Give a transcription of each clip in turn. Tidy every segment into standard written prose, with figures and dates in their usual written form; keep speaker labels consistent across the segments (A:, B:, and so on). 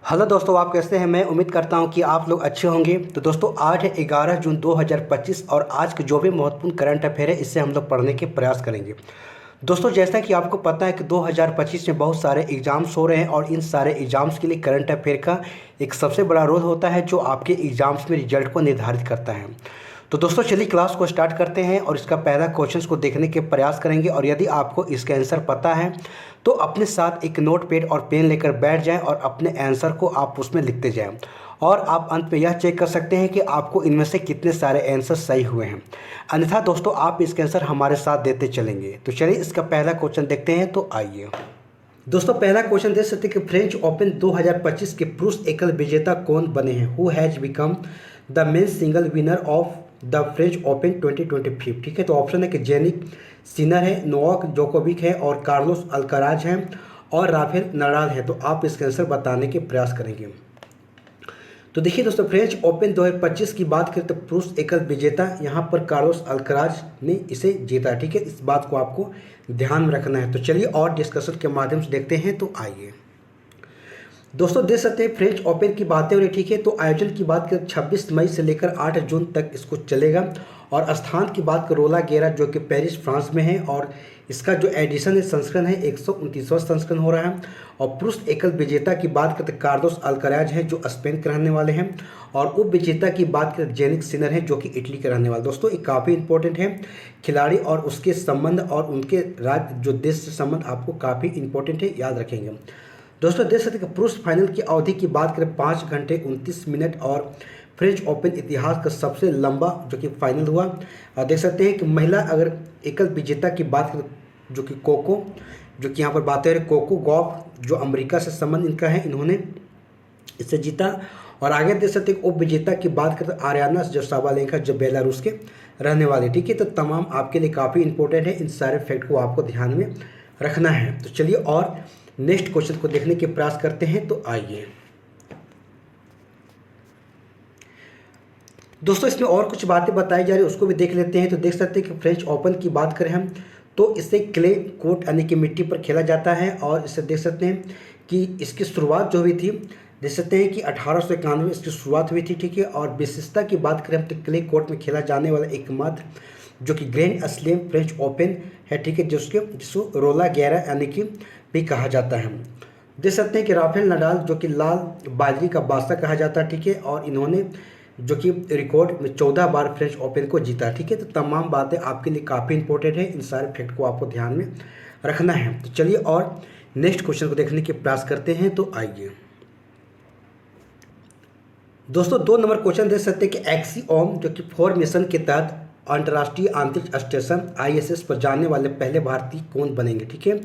A: Hello दोस्तों, आप कैसे हैं। मैं उम्मीद करता हूं कि आप लोग अच्छे होंगे। तो दोस्तों, आज है 11 जून 2025 और आज के जो भी महत्वपूर्ण करंट अफेयर है इससे हम लोग पढ़ने के प्रयास करेंगे। दोस्तों, जैसा कि आपको पता है कि 2025 में बहुत सारे एग्ज़ाम्स हो रहे हैं और इन सारे एग्ज़ाम्स के लिए करंट अफेयर का एक सबसे बड़ा रोल होता है जो आपके एग्ज़ाम्स में रिजल्ट को निर्धारित करता है। तो दोस्तों, चलिए क्लास को स्टार्ट करते हैं और इसका पहला क्वेश्चंस को देखने के प्रयास करेंगे। और यदि आपको इसका आंसर पता है तो अपने साथ एक नोट पैड और पेन लेकर बैठ जाएं और अपने आंसर को आप उसमें लिखते जाएं। और आप अंत में यह चेक कर सकते हैं कि आपको इनमें से कितने सारे आंसर सही हुए हैं। अन्यथा दोस्तों, आप इसके आंसर हमारे साथ देते चलेंगे। तो चलिए इसका पहला क्वेश्चन देखते हैं। तो आइए दोस्तों, पहला क्वेश्चन देख सकते हैं कि फ्रेंच ओपन 2025 के पुरुष एकल विजेता कौन बने हैं। Who has become the men's single winner of the French open 2025। ठीक है, तो ऑप्शन है कि जेनिक सिनर है, नोवाक जोकोविक है और कार्लोस अल्काराज हैं और राफेल नडाल है। तो आप इसका आंसर बताने के प्रयास करेंगे। तो देखिए दोस्तों, फ्रेंच ओपन 2025 की बात करें तो पुरुष एकल विजेता यहाँ पर कार्लोस अल्काराज ने इसे जीता। ठीक है, इस बात को आपको ध्यान में रखना है। तो चलिए और डिस्कशन के माध्यम से देखते हैं। तो आइए दोस्तों, देख सकते हैं फ्रेंच ओपन की बातें हो रही। ठीक है, तो आयोजन की बात करें 26 मई से लेकर 8 जून तक इसको चलेगा। और स्थान की बात करें रोला गेरा जो कि पेरिस फ्रांस में है। और इसका जो एडिशन है संस्करण है 129वां संस्करण हो रहा है। और पुरुष एकल विजेता की बात करते कार्लोस अल्काराज हैं जो स्पेन के रहने वाले हैं। और उप विजेता की बात करें जेनिक सिनर है जो कि इटली के रहने वाले। दोस्तों, ये काफ़ी इंपॉर्टेंट है। खिलाड़ी और उसके संबंध और उनके राज्य जो देश से संबंध आपको काफ़ी इंपॉर्टेंट है, याद रखेंगे। दोस्तों, देख सकते हैं कि पुरुष फाइनल की अवधि की बात करें 5 घंटे 29 मिनट और फ्रेंच ओपन इतिहास का सबसे लंबा जो कि फाइनल हुआ। और देख सकते हैं कि महिला अगर एकल विजेता की बात करें जो कि कोको जो कि यहाँ पर बात हो रही कोको गॉफ जो अमेरिका से संबंध इनका है, इन्होंने इसे जीता। और आगे देख सकते हैं उप विजेता की बात करें तो आर्याना जो साबालेंका जो बेलारूस के रहने वाले। ठीक है, तो तमाम आपके लिए काफ़ी इंपॉर्टेंट है। इन सारे फैक्ट को आपको ध्यान में रखना है। तो चलिए और नेक्स्ट क्वेश्चन को देखने के प्रयास करते हैं। तो आइए दोस्तों, इसमें और कुछ बातें बताई जा रही है उसको भी देख लेते हैं। तो देख सकते हैं कि फ्रेंच ओपन की बात करें हम तो इसे क्ले कोर्ट यानी कि मिट्टी पर खेला जाता है। और इसे देख सकते हैं कि इसकी शुरुआत जो हुई थी, देख सकते हैं कि 1891 में इसकी शुरुआत हुई थी। ठीक है, और विशेषता की बात करें तो क्ले कोर्ट में खेला जाने वाला एकमात्र जो कि ग्रैंड स्लैम फ्रेंच ओपन है। ठीक है, जिसको रोला गैरा यानी कि भी कहा जाता है। देख सकते हैं कि राफेल नडाल जो कि लाल बाजरी का बादशाह कहा जाता है। ठीक है, और इन्होंने जो कि रिकॉर्ड में 14 बार फ्रेंच ओपन को जीता। ठीक है, तो तमाम बातें आपके लिए काफ़ी इंपॉर्टेंट है। इन सारे फैक्ट को आपको ध्यान में रखना है। तो चलिए और नेक्स्ट क्वेश्चन को देखने के प्रयास करते हैं। तो आइए दोस्तों, 2 नंबर क्वेश्चन देख सकते हैं कि एक्सियोम जो कि 4 मिशन के तहत अंतर्राष्ट्रीय अंतरिक्ष स्टेशन ISS पर जाने वाले पहले भारतीय कौन बनेंगे। ठीक है,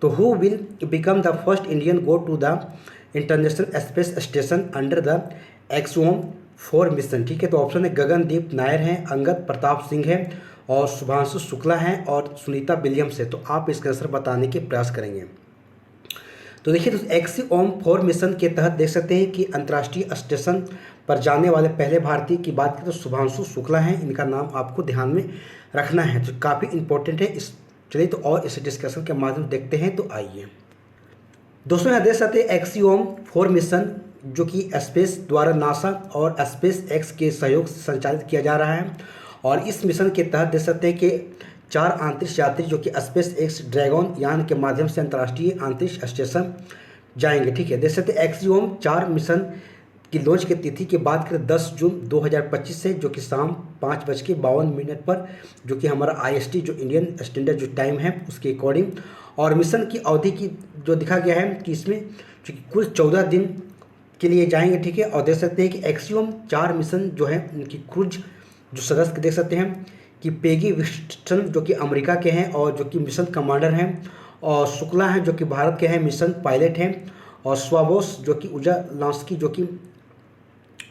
A: तो who will become the first Indian go to the international space station under the Axiom 4 mission. ठीक है, तो ऑप्शन है गगनदीप नायर हैं, अंगद प्रताप सिंह है और शुभांशु शुक्ला हैं और सुनीता विलियम्स है। तो आप इसका आंसर बताने के प्रयास करेंगे। तो देखिए दोस्तों, एक्सियोम 4 मिशन के तहत देख सकते हैं कि अंतर्राष्ट्रीय स्टेशन पर जाने वाले पहले भारतीय की बात करें तो शुभांशु शुक्ला हैं। इनका नाम आपको ध्यान में रखना है, जो काफ़ी इंपॉर्टेंट है। चलिए तो और इस डिस्कशन के माध्यम से देखते हैं। तो आइए दोस्तों, यहाँ देख सकते हैं एक्सियोम 4 मिशन जो कि स्पेस द्वारा नासा और स्पेस एक्स के सहयोग से संचालित किया जा रहा है। और इस मिशन के तहत देख सकते हैं कि 4 अंतरिक्ष यात्री जो कि स्पेस एक्स ड्रैगन यान के माध्यम से अंतर्राष्ट्रीय अंतरिक्ष स्टेशन जाएंगे। ठीक है, देख सकते हैं एक्सियोम 4 मिशन की लॉन्च की तिथि की बात करें 10 जून 2025 से जो कि शाम 5:52 पर जो कि हमारा IST जो इंडियन स्टैंडर्ड जो टाइम है उसके अकॉर्डिंग। और मिशन की अवधि की जो दिखा गया है कि इसमें जो कि कुल 14 दिन के लिए जाएंगे। ठीक है, और देख सकते हैं कि एक्सियोम 4 मिशन जो है उनकी क्रूज जो सदस्य देख सकते हैं कि पेगी विस्टन जो कि अमेरिका के हैं और जो कि मिशन कमांडर हैं। और शुक्ला हैं जो कि भारत के हैं, मिशन पायलट हैं। और स्वाबोस जो कि ऊर्जा लांस्की जो कि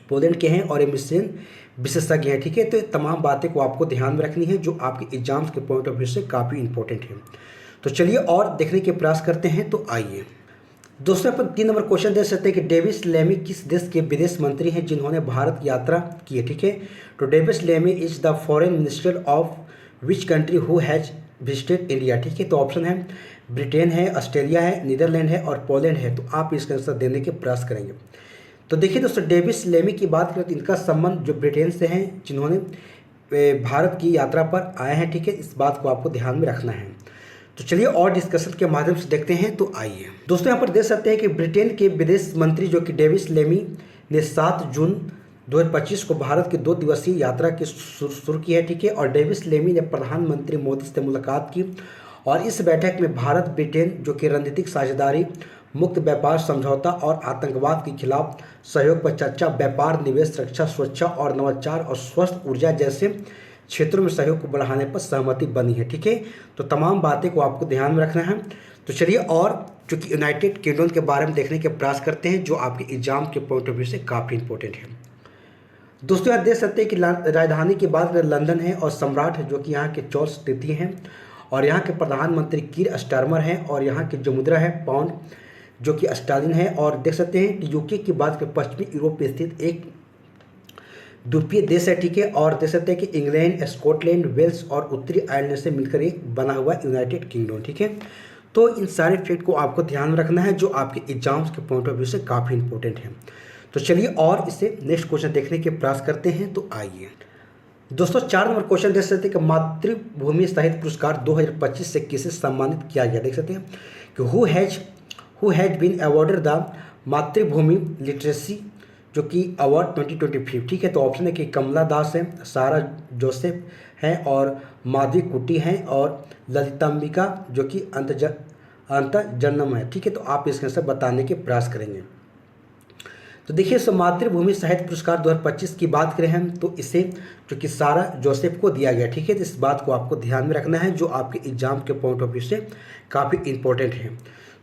A: पोलैंड के हैं और ये मिशन विशेषज्ञ हैं। ठीक है, तो तमाम बातें को आपको ध्यान में रखनी है जो आपके एग्जाम्स के पॉइंट ऑफ व्यू से काफ़ी इंपॉर्टेंट है। तो चलिए और देखने के प्रयास करते हैं। तो आइए दोस्तों, अपन 3 नंबर क्वेश्चन देख सकते हैं कि डेविस लेमी किस देश के विदेश मंत्री हैं जिन्होंने भारत यात्रा की है। ठीक है, तो David Lammy is the foreign minister of which country who has visited India, ठीक है। तो ऑप्शन है ब्रिटेन है, ऑस्ट्रेलिया है, नीदरलैंड है और पोलैंड है। तो आप इसका आंसर देने के प्रयास करेंगे। तो देखिए दोस्तों, डेविस लेमी की बात करें तो इनका संबंध जो ब्रिटेन से हैं, जिन्होंने भारत की यात्रा पर आए हैं, ठीक है। इस बात को आपको ध्यान में रखना है। तो चलिए और डिस्कशन के माध्यम से देखते हैं। तो आइए दोस्तों, यहाँ पर देख सकते हैं कि ब्रिटेन के विदेश मंत्री जो कि डेविस लेमी ने 7 जून 2025 को भारत की 2 दिवसीय यात्रा की शुरू की है, ठीक है। और डेविस लेमी ने प्रधानमंत्री मोदी से मुलाकात की और इस बैठक में भारत ब्रिटेन जो कि रणनीतिक साझेदारी, मुक्त व्यापार समझौता और आतंकवाद के खिलाफ सहयोग पर चर्चा, व्यापार, निवेश, रक्षा, सुरक्षा और नवाचार और स्वस्थ ऊर्जा जैसे क्षेत्रों में सहयोग को बढ़ाने पर सहमति बनी है, ठीक है। तो तमाम बातें को आपको ध्यान में रखना है। तो चलिए और जो कि यूनाइटेड किंगडम के बारे में देखने के प्रयास करते हैं, जो आपके एग्जाम के पॉइंट ऑफ व्यू से काफ़ी इंपॉर्टेंट है। दोस्तों यहाँ देख सकते हैं कि राजधानी की बात करें लंदन है और सम्राट जो कि यहाँ के चार्ल्स तृतीय हैं और यहाँ के प्रधानमंत्री कीर स्टारमर हैं और यहाँ की जो मुद्रा है पाउंड जो कि स्टालिन है। और देख सकते हैं कि यूके की बात करें पश्चिमी यूरोप में स्थित एक द्वीपीय देश है, ठीक है। और देख सकते हैं कि इंग्लैंड, स्कॉटलैंड, वेल्स और उत्तरी आयरलैंड से मिलकर एक बना हुआ यूनाइटेड किंगडम, ठीक है। तो इन सारे फैक्ट को आपको ध्यान में रखना है, जो आपके एग्जाम्स के पॉइंट ऑफ व्यू से काफ़ी इंपॉर्टेंट है। तो चलिए और इसे नेक्स्ट क्वेश्चन देखने के प्रयास करते हैं। तो आइए दोस्तों 4 नंबर क्वेश्चन देख सकते हैं कि मातृभूमि साहित्य पुरस्कार 2025 से किसे सम्मानित किया गया। देख सकते हैं कि who has been awarded the Mathrubhumi literacy जो कि अवार्ड 2025, ठीक है। तो ऑप्शन है कि कमला दास है, सारा जोसेफ हैं और माधवी कुट्टी हैं और ललितांबिका जो कि अंतजन्म है, ठीक है। तो आप इसके आंसर बताने के प्रयास करेंगे। तो देखिए मातृभूमि साहित्य पुरस्कार 2025 की बात करें हम तो इसे जो कि सारा जोसेफ को दिया गया, ठीक है। तो इस बात को आपको ध्यान में रखना है, जो आपके एग्जाम के पॉइंट ऑफ व्यू से काफ़ी इंपॉर्टेंट है।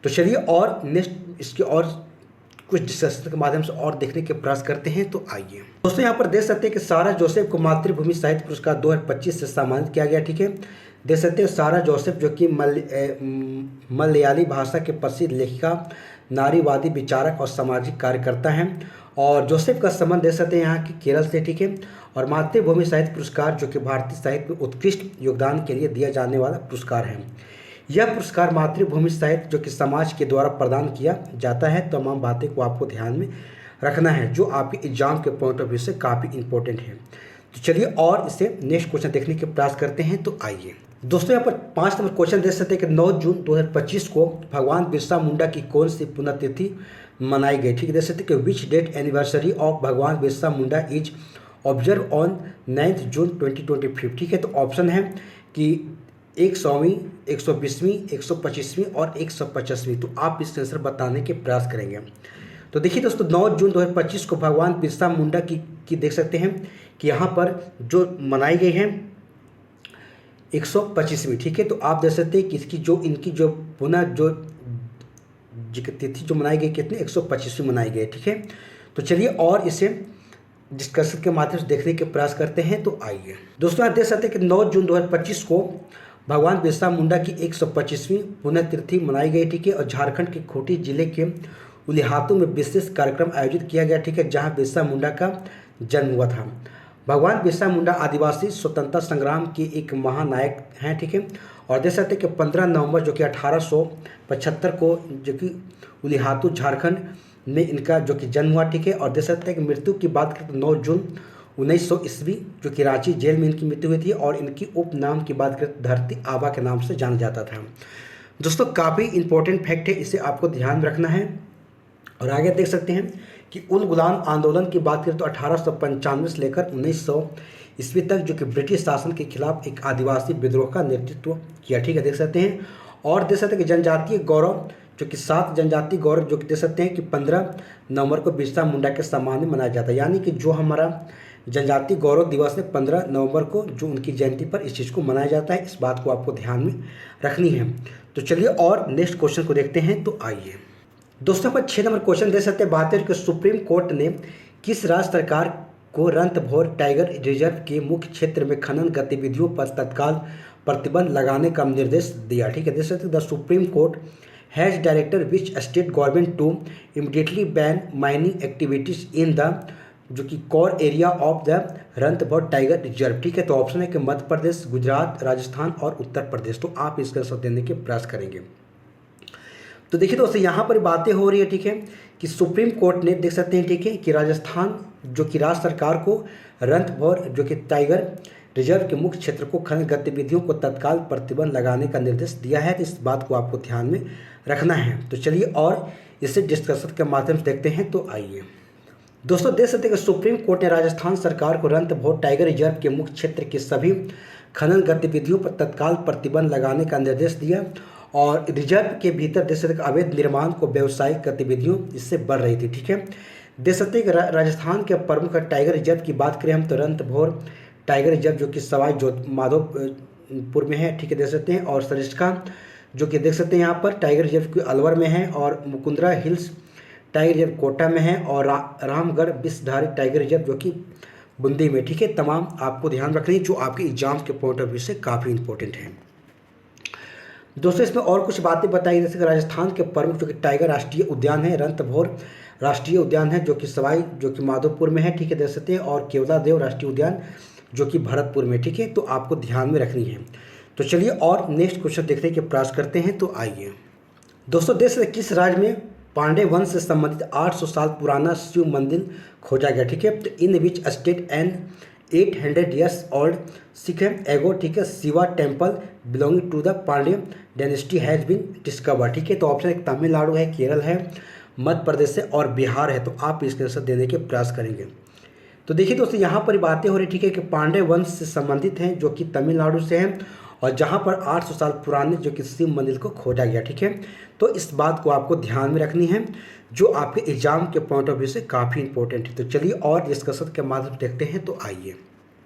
A: तो चलिए और नेक्स्ट इसके और कुछ डिस्कशन के माध्यम से और देखने के प्रयास करते हैं। तो आइए दोस्तों यहाँ पर देख सकते हैं कि सारा जोसेफ को मातृभूमि साहित्य पुरस्कार 2025 से सम्मानित किया गया, ठीक है। देख सकते हैं सारा जोसेफ जो कि मलयाली भाषा के प्रसिद्ध लेखिका, नारीवादी विचारक और सामाजिक कार्यकर्ता हैं। और जोसेफ का संबंध देख सकते हैं यहाँ के केरल से, ठीक है। और मातृभूमि साहित्य पुरस्कार जो कि भारतीय साहित्य में उत्कृष्ट योगदान के लिए दिया जाने वाला पुरस्कार है। यह पुरस्कार मातृभूमि साहित्य जो कि समाज के द्वारा प्रदान किया जाता है। तमाम बातें को आपको ध्यान में रखना है, जो आपके एग्जाम के पॉइंट ऑफ व्यू से काफ़ी इंपॉर्टेंट है। तो चलिए और इसे नेक्स्ट क्वेश्चन देखने के प्रयास करते हैं। तो आइए दोस्तों यहाँ पर 5 नंबर क्वेश्चन देख सकते हैं कि 9 जून 2025 को भगवान बिरसा मुंडा की कौन सी पुण्यतिथि मनाई गई, ठीक है। देख सकते हैं कि विच डेट एनिवर्सरी ऑफ भगवान Birsa Munda is observe on 9 जून 2025, ठीक है। तो ऑप्शन है कि 100वीं, 120वीं, 125वीं और 150वीं। तो आप इसका आंसर बताने के प्रयास करेंगे। तो देखिए दोस्तों 9 जून 2025 को भगवान बिरसा मुंडा की देख सकते हैं कि यहाँ पर जो मनाई गई है 125वीं, ठीक है। तो आप देख सकते हैं कि इनकी जो पुनः जो तिथि जो मनाई गई कितनी 125वीं मनाई गई, ठीक है। तो चलिए और इसे डिस्कशन के माध्यम से देखने के प्रयास करते हैं। तो आइए दोस्तों आप देख सकते हैं कि 9 जून 2025 को भगवान बिरसा मुंडा की 125वीं पुण्यतिथि मनाई गई, ठीक है। और झारखंड के खूंटी जिले के उलिहातू में विशेष कार्यक्रम आयोजित किया गया, ठीक है, जहां बिरसा मुंडा का जन्म हुआ था। भगवान बिरसा मुंडा आदिवासी स्वतंत्रता संग्राम के एक महानायक हैं, ठीक है। और देख सकते हैं कि 15 नवंबर जो कि 1875 को जो कि उलिहातू झारखंड में इनका जो कि जन्म हुआ, ठीक है। और देख सकते हैं कि मृत्यु की बात करें तो 9 जून 1900 ईस्वी जो कि रांची जेल में इनकी मृत्यु हुई थी। और इनकी उपनाम की बात करें तो धरती आबा के नाम से जाना जाता था। दोस्तों काफ़ी इंपॉर्टेंट फैक्ट है, इसे आपको ध्यान रखना है। और आगे देख सकते हैं कि उल गुलाम आंदोलन की बात करें तो 1895 से लेकर 1900 ईस्वी तक जो कि ब्रिटिश शासन के खिलाफ एक आदिवासी विद्रोह का नेतृत्व किया, ठीक है, देख सकते हैं। और देख सकते हैं कि जनजातीय गौरव जो कि 7 जनजातीय गौरव जो कि देख सकते हैं कि 15 नवंबर को बिरसा मुंडा के सम्मान में मनाया जाता है। यानी कि जो हमारा जनजातीय गौरव दिवस है 15 नवंबर को जो उनकी जयंती पर इस चीज़ को मनाया जाता है। इस बात को आपको ध्यान में रखनी है। तो चलिए और नेक्स्ट क्वेश्चन को देखते हैं। तो आइए दोस्तों पर 6 नंबर क्वेश्चन दे सकते हैं। बात है कि सुप्रीम कोर्ट ने किस राज्य सरकार को रणथंभौर टाइगर रिजर्व के मुख्य क्षेत्र में खनन गतिविधियों पर तत्काल प्रतिबंध लगाने का निर्देश दिया, ठीक है। देख सकते हैं the supreme court has director which state government to immediately ban mining activities in the जो कि core area of the Ranthambore tiger reserve. ठीक है, तो ऑप्शन है कि मध्य प्रदेश, गुजरात, राजस्थान और उत्तर प्रदेश। तो आप इसका आंसर देने के प्रयास करेंगे। तो देखिए दोस्तों, यहाँ पर बातें हो रही है, ठीक है, कि सुप्रीम कोर्ट ने देख सकते हैं, ठीक है, कि राजस्थान जो कि राज्य सरकार को रणथंभौर जो कि टाइगर रिजर्व के मुख्य क्षेत्र को खनन गतिविधियों को तत्काल प्रतिबंध लगाने का निर्देश दिया है। तो इस बात को आपको ध्यान में रखना है। तो चलिए और इसे डिस्कशन के माध्यम से देखते हैं। तो आइए दोस्तों, देख सकते हैं कि सुप्रीम कोर्ट ने राजस्थान सरकार को रणथंभौर टाइगर रिजर्व के मुख्य क्षेत्र के सभी खनन गतिविधियों पर तत्काल प्रतिबंध लगाने का निर्देश दिया और रिजर्व के भीतर देख सकते हैं अवैध निर्माण को व्यावसायिक गतिविधियों इससे बढ़ रही थी। ठीक है, देख सकते हैं कि राजस्थान के प्रमुख टाइगर रिजर्व की बात करें हम तो रणथंभौर टाइगर रिजर्व जो कि सवाई माधोपुर में है। ठीक है, देख सकते हैं, और सरिस्का जो कि देख सकते हैं यहाँ पर टाइगर रिजर्व की अलवर में है, और Mukundra hills tiger reserve Kota में है, और रामगढ़ विषधारी टाइगर रिजर्व जो कि बूंदी में। ठीक है, तमाम आपको ध्यान रखनी है जो आपके एग्जाम के पॉइंट ऑफ व्यू से काफ़ी इंपॉर्टेंट है। दोस्तों, इसमें और कुछ बातें बताई, जैसे कि राजस्थान के प्रमुख जो कि टाइगर राष्ट्रीय उद्यान है रणथंभौर राष्ट्रीय उद्यान है जो कि सवाई जो कि माधोपुर में है। ठीक है, देख सकते हैं, और केवलादेव राष्ट्रीय उद्यान जो कि भरतपुर में। ठीक है, तो आपको ध्यान में रखनी है। तो चलिए और नेक्स्ट क्वेश्चन देखने के प्रयास करते हैं। तो आइए दोस्तों, देश के किस राज्य में पांडे वंश से संबंधित 800 साल पुराना शिव मंदिर खोजा गया? ठीक है, तो in which state and 800 years old सिख एगो, ठीक है, Shiva temple belonging to the Pandya dynasty has been discover. ठीक है, तो ऑप्शन एक तमिलनाडु है, केरल है, मध्य प्रदेश है और बिहार है। तो आप इसके आंसर देने के प्रयास करेंगे। तो देखिए दोस्तों, यहाँ पर बातें हो रही, ठीक है, कि पांडे वंश से संबंधित हैं जो कि तमिलनाडु से हैं, और जहाँ पर 800 साल पुराने जो कि शिव मंदिर को खोजा गया। ठीक है, तो इस बात को आपको ध्यान में रखनी है जो आपके एग्जाम के पॉइंट ऑफ व्यू से काफ़ी इंपॉर्टेंट है। तो चलिए और डिस्कशन के माध्यम से देखते हैं। तो आइए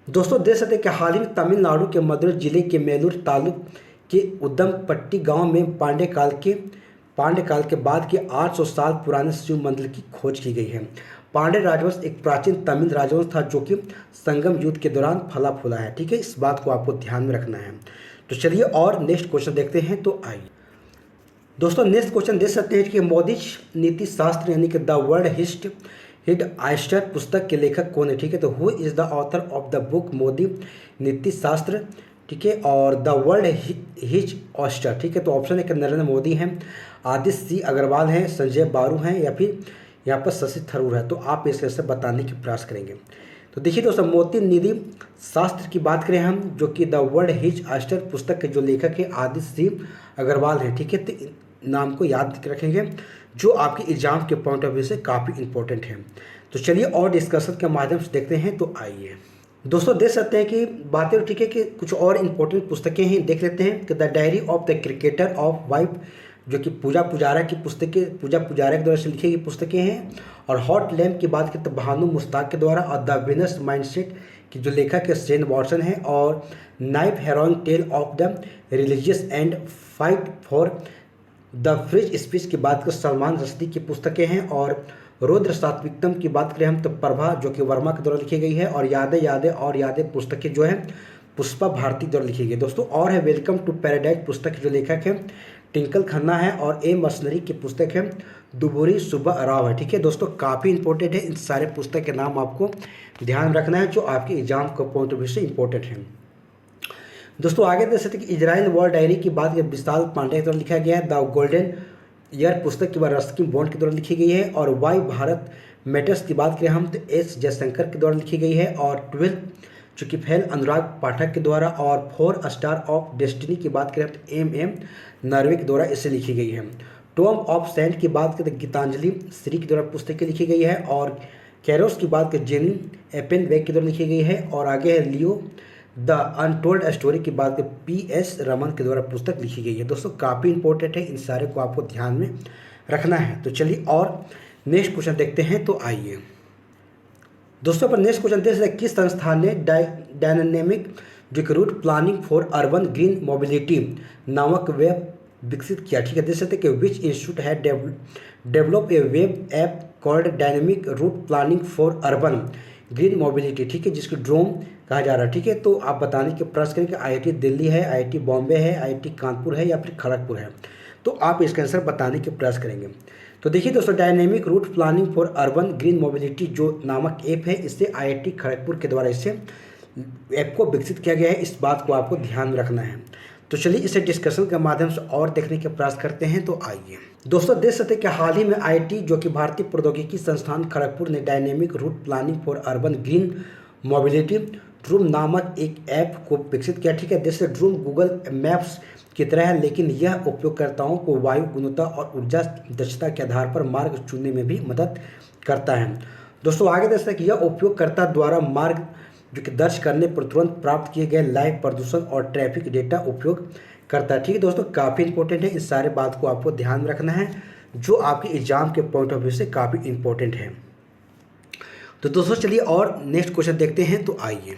A: दोस्तों, देख सकते हैं कि हाल ही में तमिलनाडु के मदुरै जिले के मेलूर तालुक के उद्दमपट्टी गांव में पांडे काल के बाद के 800 साल पुराने शिव मंदिर की खोज की गई है। पांडे राजवंश एक प्राचीन तमिल राजवंश था जो कि संगम युद्ध के दौरान फला फूला है। ठीक है, इस बात को आपको ध्यान में रखना है। तो चलिए और नेक्स्ट क्वेश्चन देखते हैं। तो आइए दोस्तों, नेक्स्ट क्वेश्चन देख सकते हैं कि मोदी नीति शास्त्र यानी कि द वर्ल्ड हिट आइस्टर पुस्तक के लेखक कौन है? ठीक है, तो who is the author of the book Modi नीति शास्त्र, ठीक है, और द वर्ल्ड हिज ऑस्टर। ठीक है, तो ऑप्शन है कि नरेंद्र मोदी हैं, आदित्य सी अग्रवाल हैं, संजय बारू हैं, या फिर यहाँ पर शशि थरूर है। तो आप इसके से बताने की प्रयास करेंगे। तो देखिए दोस्तों, मोदी निधि शास्त्र की बात करें हम जो कि द वर्ल्ड हिज आस्टर पुस्तक के जो लेखक है आदित्य सिंह अग्रवाल हैं। ठीक है, तो नाम को याद रखेंगे जो आपके एग्जाम के पॉइंट ऑफ व्यू से काफ़ी इंपॉर्टेंट है। तो चलिए और डिस्कशन के माध्यम से देखते हैं। तो आइए दोस्तों, देख सकते हैं कि बातें ठीक है कि कुछ और इम्पोर्टेंट पुस्तकें हैं, देख लेते हैं कि the diary of the cricketer of wife जो कि पूजा पुजारा की पुस्तकें, पूजा पुजारा के द्वारा से लिखी गई पुस्तकें हैं, और हॉट लैम्प की बात करें तो भानु मुश्ताक के द्वारा, और द विनर्स माइंडसेट की जो लेखक है शेन वॉटसन है, और knife heroic tale of the religious and fight for the free speech की बात करें सलमान रश्दी की पुस्तकें हैं, और रुद्र सात्विकतम की बात करें हम तो प्रभा जो कि वर्मा के द्वारा लिखी गई है, और यादें पुस्तकें जो है पुष्पा भारती द्वारा लिखी गई। दोस्तों और है वेलकम टू पैराडाइज पुस्तक जो लेखक है टिंकल खन्ना है, और ए मर्सनरी की पुस्तक है दुबुरी सुब्बा राव है। ठीक है दोस्तों, काफ़ी इंपॉर्टेंट है, इन सारे पुस्तक के नाम आपको ध्यान रखना है जो आपके एग्जाम के पॉइंट ऑफ व्यू से इंपॉर्टेंट है। दोस्तों आगे देख सकते हैं कि इजराइल वॉर डायरी की बात विशाल पांडे के द्वारा लिखा गया है, द गोल्डन ईयर पुस्तक की बात रस्किन बॉन्ड के द्वारा लिखी गई है, और वाई भारत मैटर्स की बात करें हम तो एस जयशंकर के द्वारा लिखी गई है, और 12 चूँकि फैल अनुराग पाठक के द्वारा, और 4 स्टार ऑफ डेस्टिनी की बात करें तो एम नरवे के द्वारा इसे लिखी गई है। टॉम ऑफ सेंट की बात करें तो गीतांजलि श्री के द्वारा पुस्तकें लिखी गई है, और कैरोस की बात करें जेनी एपेन वेग के द्वारा लिखी गई है, और आगे है लियो द अनटोल्ड स्टोरी की बात करें PS रमन के द्वारा पुस्तक लिखी गई है। दोस्तों काफ़ी इंपॉर्टेंट है, इन सारे को आपको ध्यान में रखना है। तो चलिए और नेक्स्ट क्वेश्चन देखते हैं। तो आइए दोस्तों पर नेक्स्ट क्वेश्चन देख सकते हैं किस संस्थान ने dynamic route planning for urban green mobility नामक वेब विकसित किया? ठीक है, देख सकते हैं कि विच इंस्टीट्यूट है develop a web app called dynamic route planning for urban green mobility, ठीक है, जिसको ड्रोम कहा जा रहा है। ठीक है, तो आप बताने के प्रयास करें कि IIT दिल्ली है, IIT बॉम्बे है, IIT कानपुर है या फिर खड़गपुर है। तो आप इसका आंसर बताने के प्रयास करेंगे। तो देखिए दोस्तों, dynamic route planning for urban green mobility जो नामक ऐप है, इससे आईआईटी खड़गपुर के द्वारा इसे ऐप को विकसित किया गया है। इस बात को आपको ध्यान में रखना है। तो चलिए इसे डिस्कशन के माध्यम से और देखने के प्रयास करते हैं। तो आइए दोस्तों, देख सकते हैं कि हाल ही में आईआईटी जो कि भारतीय प्रौद्योगिकी संस्थान खड़गपुर ने dynamic route planning for urban green mobility Droom नामक एक ऐप को विकसित किया। ठीक है, जैसे ड्रूम गूगल मैप्स की तरह है, लेकिन यह उपयोगकर्ताओं को वायु गुणवत्ता और ऊर्जा दक्षता के आधार पर मार्ग चुनने में भी मदद करता है। दोस्तों आगे देख सकते हैं कि यह उपयोगकर्ता द्वारा मार्ग जो कि दर्ज करने पर तुरंत प्राप्त किए गए लाइव प्रदूषण और ट्रैफिक डेटा उपयोग करता है। ठीक है दोस्तों, काफ़ी इंपॉर्टेंट है। इस सारे बात को आपको ध्यान में रखना है, जो आपके एग्जाम के पॉइंट ऑफ व्यू से काफ़ी इंपॉर्टेंट है। तो दोस्तों चलिए और नेक्स्ट क्वेश्चन देखते हैं। तो आइए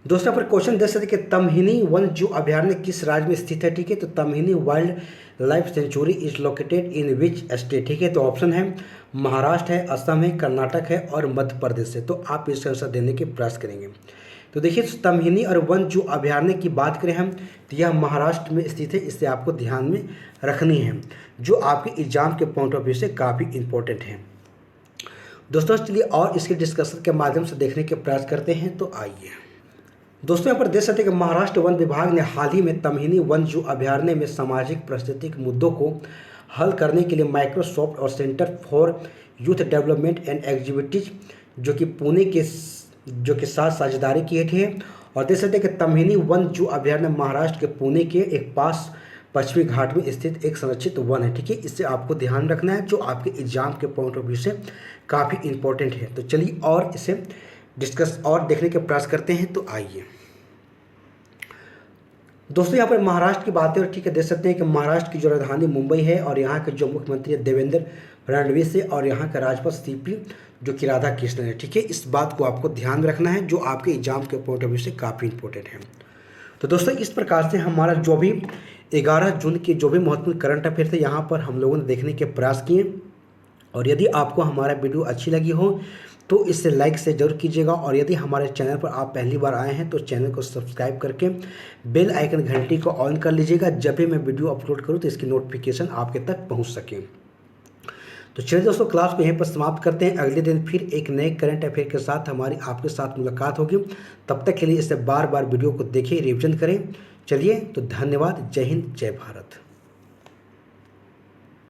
A: दोस्तों, पर क्वेश्चन देख सकते हैं कि तमहिनी वन्य जीव अभयारण्य किस राज्य में स्थित है। ठीक है, तो Tamhini wild life sanctuary is located in which state. ठीक है, तो ऑप्शन है महाराष्ट्र है, असम है, कर्नाटक है और मध्य प्रदेश है। तो आप इसका आंसर देने के प्रयास करेंगे। तो देखिए, तमहिनी और वन्य जीव अभयारण्य की बात करें हम, तो यह महाराष्ट्र में स्थित है। इससे आपको ध्यान में रखनी है, जो आपके एग्जाम के पॉइंट ऑफ व्यू से काफ़ी इंपॉर्टेंट है। दोस्तों चलिए और इसके डिस्कशन के माध्यम से देखने के प्रयास करते हैं। तो आइए दोस्तों, यहाँ पर देख सकते हैं कि महाराष्ट्र वन विभाग ने हाल ही में तमहिनी वन्य जीव अभयारण्य में सामाजिक पारिस्थितिक मुद्दों को हल करने के लिए माइक्रोसॉफ्ट और centre for youth development and activities जो कि पुणे के साथ साझेदारी की है। और देख सकते हैं कि तमहिनी वन्य जीव अभयारण्य महाराष्ट्र के पुणे के एक पास पश्चिमी घाट में स्थित एक संरक्षित वन है। ठीक है, इससे आपको ध्यान रखना है, जो आपके एग्जाम के पॉइंट ऑफ व्यू से काफ़ी इंपॉर्टेंट है। तो चलिए और इसे डिस्कस और देखने के प्रयास करते हैं। तो आइए दोस्तों, यहाँ पर महाराष्ट्र की बातें, और ठीक है देख सकते हैं कि महाराष्ट्र की जो राजधानी मुंबई है और यहाँ के जो मुख्यमंत्री है देवेंद्र फडणवीस है और यहाँ का राज्यपाल सीपी जो कि राधा कृष्णन है। ठीक है, इस बात को आपको ध्यान रखना है, जो आपके एग्जाम के पॉइंट ऑफ व्यू से काफ़ी इंपॉर्टेंट है। तो दोस्तों इस प्रकार से हमारा जो भी 11 जून के जो भी महत्वपूर्ण करंट अफेयर थे, यहाँ पर हम लोगों ने देखने के प्रयास किए। और यदि आपको हमारा वीडियो अच्छी लगी हो तो इसे लाइक से जरूर कीजिएगा। और यदि हमारे चैनल पर आप पहली बार आए हैं तो चैनल को सब्सक्राइब करके बेल आइकन घंटी को ऑन कर लीजिएगा, जब भी मैं वीडियो अपलोड करूं तो इसकी नोटिफिकेशन आपके तक पहुंच सके। तो चलिए दोस्तों, क्लास को यहीं पर समाप्त करते हैं। अगले दिन फिर एक नए करंट अफेयर के साथ हमारी आपके साथ मुलाकात होगी। तब तक के लिए इसे बार बार वीडियो को देखें, रिविजन करें। चलिए तो धन्यवाद। जय हिंद, जय भारत।